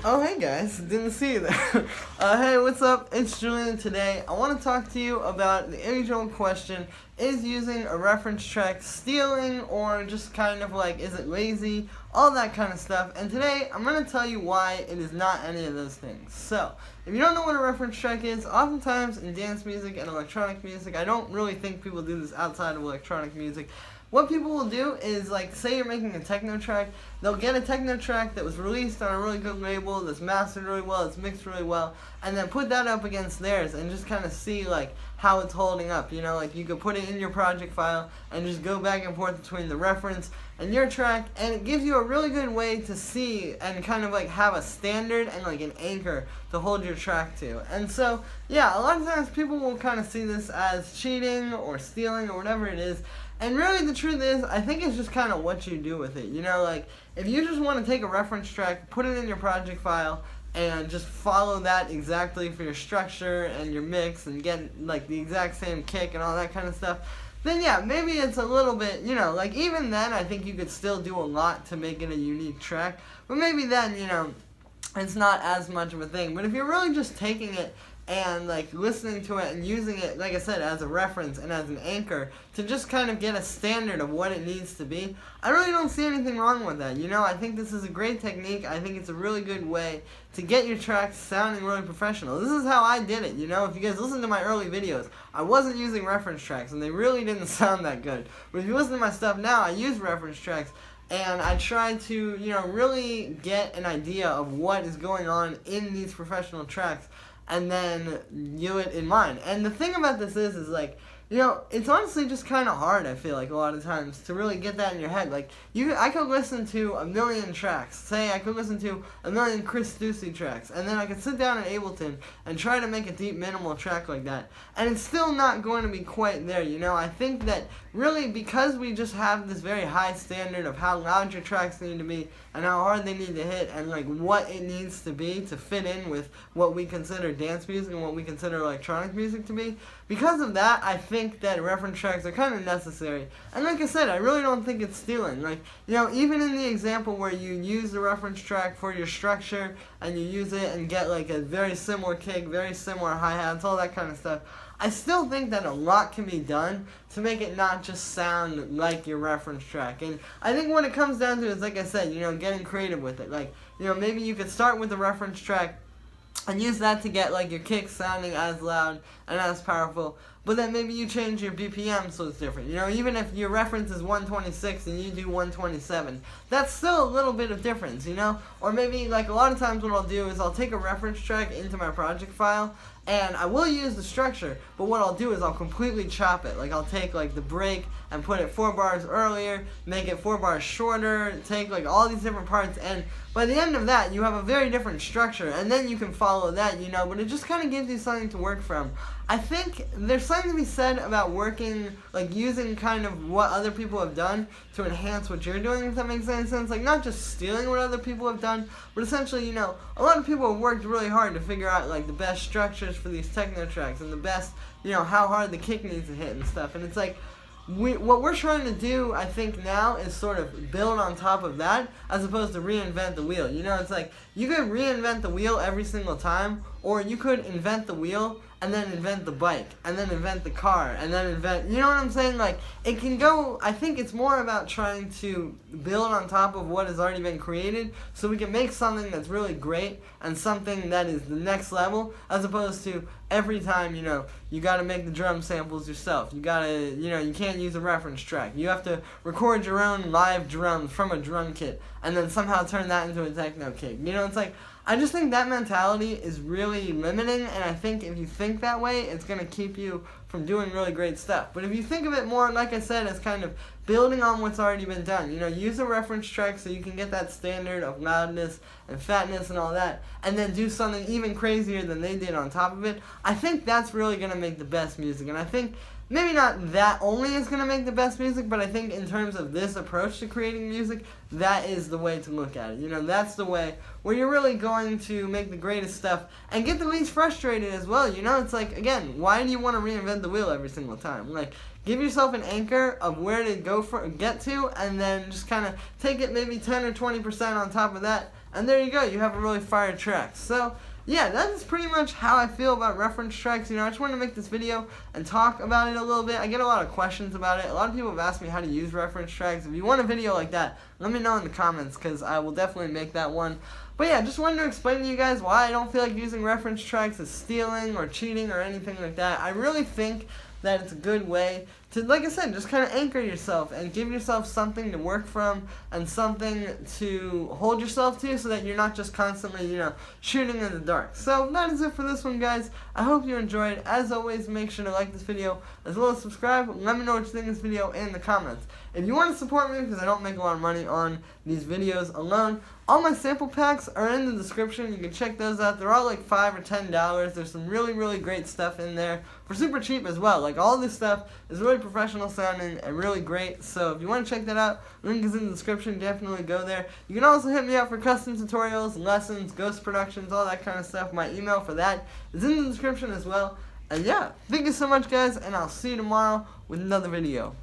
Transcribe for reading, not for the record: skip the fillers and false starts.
Oh, hey guys, didn't see you there. Hey, what's up? It's Julian. Today I want to talk to you about the age-old question: is using a reference track stealing, or just kind of like, is it lazy? All that kind of stuff. And today I'm going to tell you why it is not any of those things. So, if you don't know what a reference track is, oftentimes in dance music and electronic music, I don't really think people do this outside of electronic music. What people will do is, like, say you're making a techno track, they'll get a techno track that was released on a really good label, that's mastered really well, it's mixed really well, and then put that up against theirs and just kind of see, like, how it's holding up. You know, like, you could put it in your project file and just go back and forth between the reference and your track, and it gives you a really good way to see and kind of, like, have a standard and, like, an anchor to hold your track to. And so, yeah, a lot of times people will kind of see this as cheating or stealing or whatever it is. And really, the truth is, I think it's just kind of what you do with it. You know, like, if you just want to take a reference track, put it in your project file, and just follow that exactly for your structure and your mix and get, like, the exact same kick and all that kind of stuff, then yeah, maybe it's a little bit, you know, like, even then, I think you could still do a lot to make it a unique track. But maybe then, you know, it's not as much of a thing. But if you're really just taking it and, like, listening to it and using it, like I said, as a reference and as an anchor to just kind of get a standard of what it needs to be, I really don't see anything wrong with that. You know, I think this is a great technique. I think it's a really good way to get your tracks sounding really professional. This is how I did it, you know. If you guys listen to my early videos, I wasn't using reference tracks, and they really didn't sound that good. But if you listen to my stuff now, I use reference tracks, and I try to, you know, really get an idea of what is going on in these professional tracks, and then do it in mine. And the thing about this is like, you know, it's honestly just kind of hard, I feel like, a lot of times, to really get that in your head. Like, I could listen to a million tracks. Say I could listen to a million Chris Stussy tracks, and then I could sit down in Ableton and try to make a deep, minimal track like that. And it's still not going to be quite there, you know? I think that, really, because we just have this very high standard of how loud your tracks need to be, and how hard they need to hit, and, like, what it needs to be to fit in with what we consider dance music and what we consider electronic music to be, because of that, I think that reference tracks are kind of necessary. And like I said, I really don't think it's stealing. Like, you know, even in the example where you use the reference track for your structure, and you use it and get, like, a very similar kick, very similar hi-hats, all that kind of stuff, I still think that a lot can be done to make it not just sound like your reference track. And I think what it comes down to is, like I said, you know, getting creative with it. Like, you know, maybe you could start with the reference track and use that to get, like, your kicks sounding as loud and as powerful, but then maybe you change your BPM so it's different. You know, even if your reference is 126 and you do 127, that's still a little bit of difference, you know? Or maybe, like, a lot of times what I'll do is I'll take a reference track into my project file, and I will use the structure, but what I'll do is I'll completely chop it. Like, I'll take, like, the break and put it 4 bars earlier, make it 4 bars shorter, take, like, all these different parts, and by the end of that, you have a very different structure, and then you can follow that, you know, but it just kind of gives you something to work from. I think there's something to be said about working, like, using kind of what other people have done to enhance what you're doing, if that makes any sense. Like, not just stealing what other people have done, but essentially, you know, a lot of people have worked really hard to figure out, like, the best structures for these techno tracks and the best, you know, how hard the kick needs to hit and stuff. And it's like, what we're trying to do, I think, now is sort of build on top of that as opposed to reinvent the wheel. You know, it's like, you could reinvent the wheel every single time, or you could invent the wheel and then invent the bike, and then invent the car, and then invent, you know what I'm saying? Like, it can go, I think it's more about trying to build on top of what has already been created, so we can make something that's really great, and something that is the next level, as opposed to every time, you know, you gotta make the drum samples yourself, you gotta, you know, you can't use a reference track, you have to record your own live drums from a drum kit, and then somehow turn that into a techno kick. You know, it's like, I just think that mentality is really limiting, and I think if you think that way, it's going to keep you from doing really great stuff. But if you think of it more, like I said, as kind of building on what's already been done, you know, use a reference track so you can get that standard of loudness and fatness and all that, and then do something even crazier than they did on top of it, I think that's really going to make the best music. And I think maybe not that only is going to make the best music, but I think in terms of this approach to creating music, that is the way to look at it. You know, that's the way where you're really going to make the greatest stuff and get the least frustrated as well. You know, it's like, again, why do you want to reinvent the wheel every single time? Like, give yourself an anchor of where to get to, and then just kind of take it maybe 10 or 20% on top of that, and there you go, you have a really fire track. So yeah, that is pretty much how I feel about reference tracks. You know, I just wanted to make this video and talk about it a little bit. I get a lot of questions about it. A lot of people have asked me how to use reference tracks. If you want a video like that, let me know in the comments, because I will definitely make that one. But yeah, just wanted to explain to you guys why I don't feel like using reference tracks is stealing or cheating or anything like that. I really think that it's a good way to, like I said, just kind of anchor yourself and give yourself something to work from and something to hold yourself to, so that you're not just constantly, you know, shooting in the dark. So that is it for this one, guys. I hope you enjoyed. As always, make sure to like this video as well as subscribe. Let me know what you think of this video in the comments. If you want to support me, because I don't make a lot of money on these videos alone, all my sample packs are in the description. You can check those out. They're all like $5 or $10. There's some really, really great stuff in there for super cheap as well. Like, all this stuff is really professional sounding and really great. So if you want to check that out, link is in the description. Definitely go there. You can also hit me up for custom tutorials, lessons, ghost productions, all that kind of stuff. My email for that is in the description as well. And yeah, thank you so much, guys, and I'll see you tomorrow with another video.